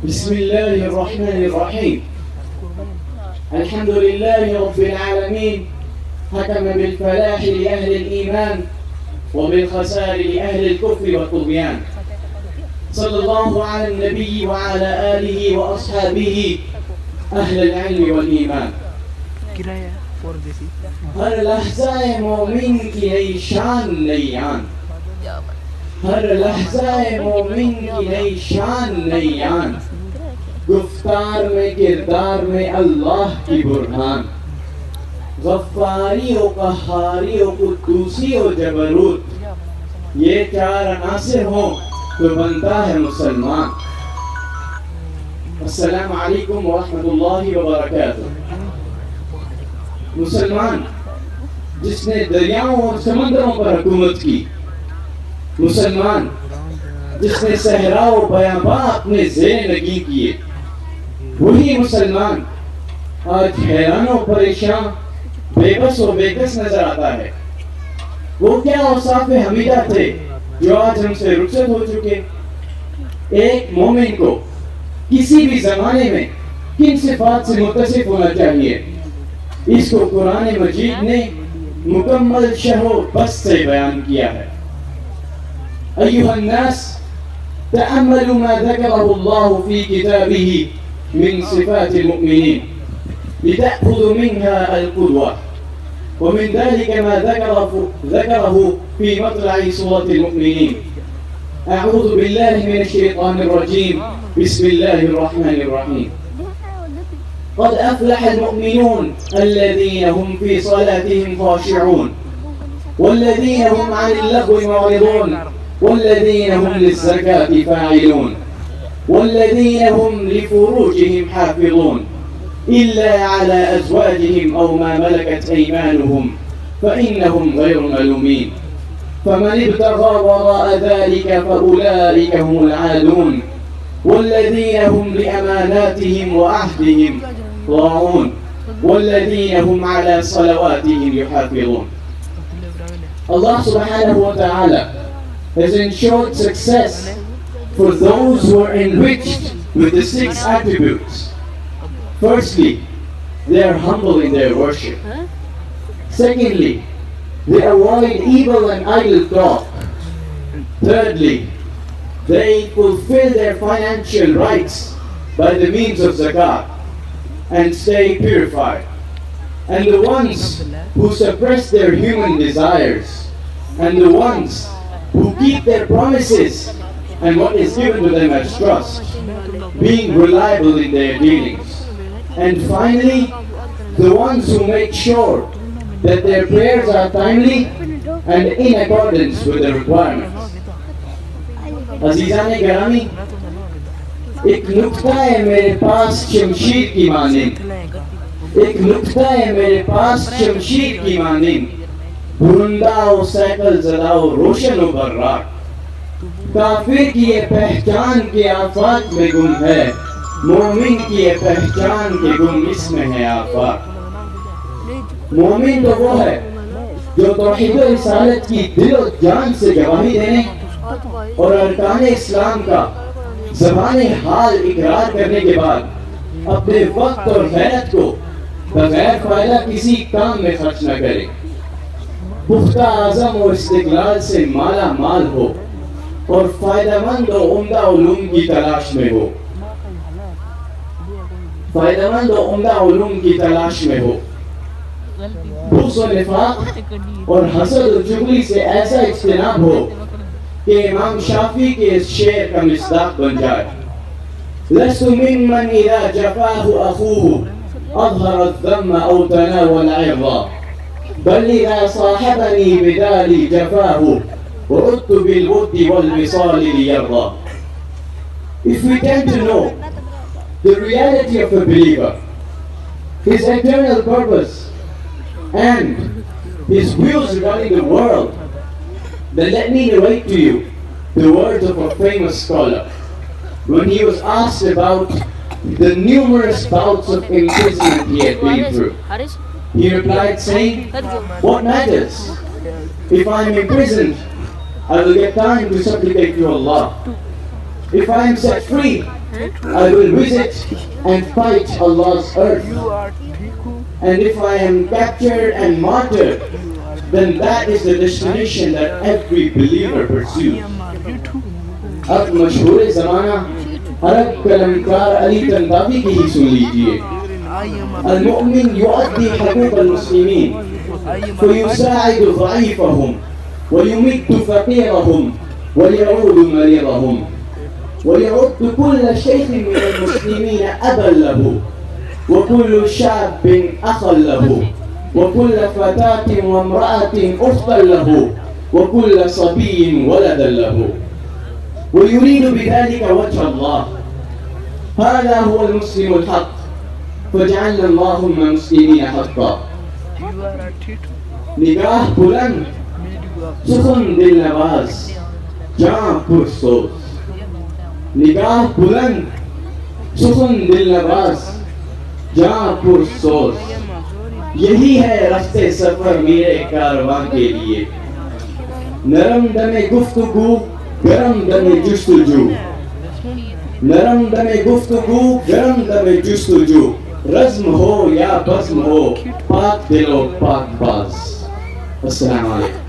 بسم الله الرحمن الرحيم. الحمد لله رب العالمين، حكم بالفلاح لأهل الإيمان وبالخسار لأهل الكفر والطغيان. صلى الله على النبي وعلى آله وأصحابه أهل العلم والإيمان. हर लहज़ाए मोमिन की नई शान नई आन, हर लहज़ाए मोमिन की नई शान नई आन, गुफ्तार में किरदार में अल्लाह की बुरहान, गफ्फारी व क़हारी व कुद्दूसी व जबरूत, ये चार अनासिर हों तो बनता है मुसलमान। अस्सलामु अलैकुम व रहमतुल्लाहि व बरकातुहू। मुसलमान जिसने दरियाओं और समंदरों पर हुकूमत की, मुसलमान जिसने सहराओ बयाबा अपने ज़ेर नगी किए, वही मुसलमान आज हैरान और परेशान, बेबस और बेकस नजर आता है। वो क्या औसाफ़े हमीदा थे जो आज हमसे रुखसत हो चुके। एक मोमिन को किसी भी ज़माने में किन सिफ़ात से मुत्तसिफ़ होना चाहिए, इसको कुरान मजीद ने मुकम्मल शरह बस से बयान किया है। अय्युहन्नास तअम्मलू मा ज़करहुल्लाहु फ़ी किताबिही मिन सिफ़ातिल मुअमिनीन लितअख़ुज़ू मिन्हा अल-क़ुद्वा व मिन ज़ालिका मा ज़करहु फ़ी मत्लइ सूरतिल मुअमिनीन। अऊज़ु बिल्लाहि मिनश शैतानिर रजीम। बिस्मिल्लाहिर रहमानिर रहीम। قد أفلح المؤمنون الذين هم في صلاتهم خاشعون والذين هم عن اللغو معرضون والذين هم للزكاة فاعلون والذين هم لفروجهم حافظون إلا على أزواجهم أو ما ملكت أيمانهم فإنهم غير ملومين فمن ابتغى وراء ذلك فأولئك هم العادون والذين هم لأماناتهم وعهدهم راعون والذين هم على صلواتهم يحافظون. Allah subhanahu wa ta'ala has ensured success for those who are enriched with the 6 attributes. Firstly, they are humble in their worship. Secondly, they avoid evil and idle talk. Thirdly, they fulfill their financial rights by the means of zakat and stay purified. And the ones who suppress their human desires, and the ones who keep their promises and what is given to them as trust, being reliable in their dealings. And finally, the ones who make sure that their prayers are timely and in accordance with the requirements. अज़ीज़ान गिरामी, एक नुक्ता है मेरे पास शमशीर की मानिंद, एक नुक्ता है मेरे पास शमशीर की मानिंद, बुरंदाओ सैकल जलाओ रोशन व बर्राक, काफिर की ये पहचान के आफाक में गुम है, मोमिन की ये पहचान के गुम इसमें है आफाक। मोमिन तो वो है जो तौहीद व रिसालत की दिल और जान से गवाही देने और अरकान इस्लाम का ज़बाने हाल इकरार करने के बाद अपने वक्त और गैरत को बगैर फायदा किसी काम में खर्च न करे, पुख्ता आज़म और इस्तिक़लाल से माला माल हो और फ़ायदेमंद और उम्दा उलूम की तलाश में हो, फ़ायदेमंद और उम्दा उलूम की तलाश में हो, बुग़्ज़ और निफ़ाक़ और हसद और चुगली से ऐसा इज्तिनाब हो कि इमाम शाफी के इस शेर का मिस्दाक बन जाए। लस्तु मिम्मन इज़ा जफ़ाहु अख़ूहु अज़हर अज़्ज़म्म औ तनावल इर्ज़ा बल इज़ा साहबनी बिदाली जफ़ाहु वउद्तु बिलवुद्दि वल विसाली लियर्ज़ा. If we tend to know the reality of a believer, his eternal purpose and his views regarding the world, then let me narrate to you the words of a famous scholar when he was asked about the numerous bouts of imprisonment he had been through. He replied saying, "What matters? If I am imprisoned, I will get time to supplicate to Allah. If I am set free, I will visit and fight Allah's earth. And if I am captured and martyred, then that is the destination that every believer pursues. अब मशहूर ज़माना अरब कलमकार अली तंतावी की ही सुन लीजिए. المؤمن يؤدي حقوق المسلمين فيساعد ضعيفهم ويمد فقيرهم ويعود مريضهم ويعد كل شيخ من المسلمين أبا له وكل شاب أخا له وكل فتاة وامرأة أختا له وكل صبي ولدا له ويريد بذلك وجه الله. هذا هو المسلم الحق فاجعلنا اللهم مسلمين حقا. निगाह बुलंद सुखन दिल नवाज जान पुरसोज. निगाह बुलंद सुखन दिल नवाज जान पुरसोज. यही है रास्ते सफर मेरे कारवां के लिए. नरम दमे गुफ्तगू गरम दमे जुस्तजू. नरम दमे गुफ्तगू गरम दमे जुस्तजू. रज़्म हो या बज़्म हो पाक दिलो पाक बाज. अस्सलाम वालेकुम.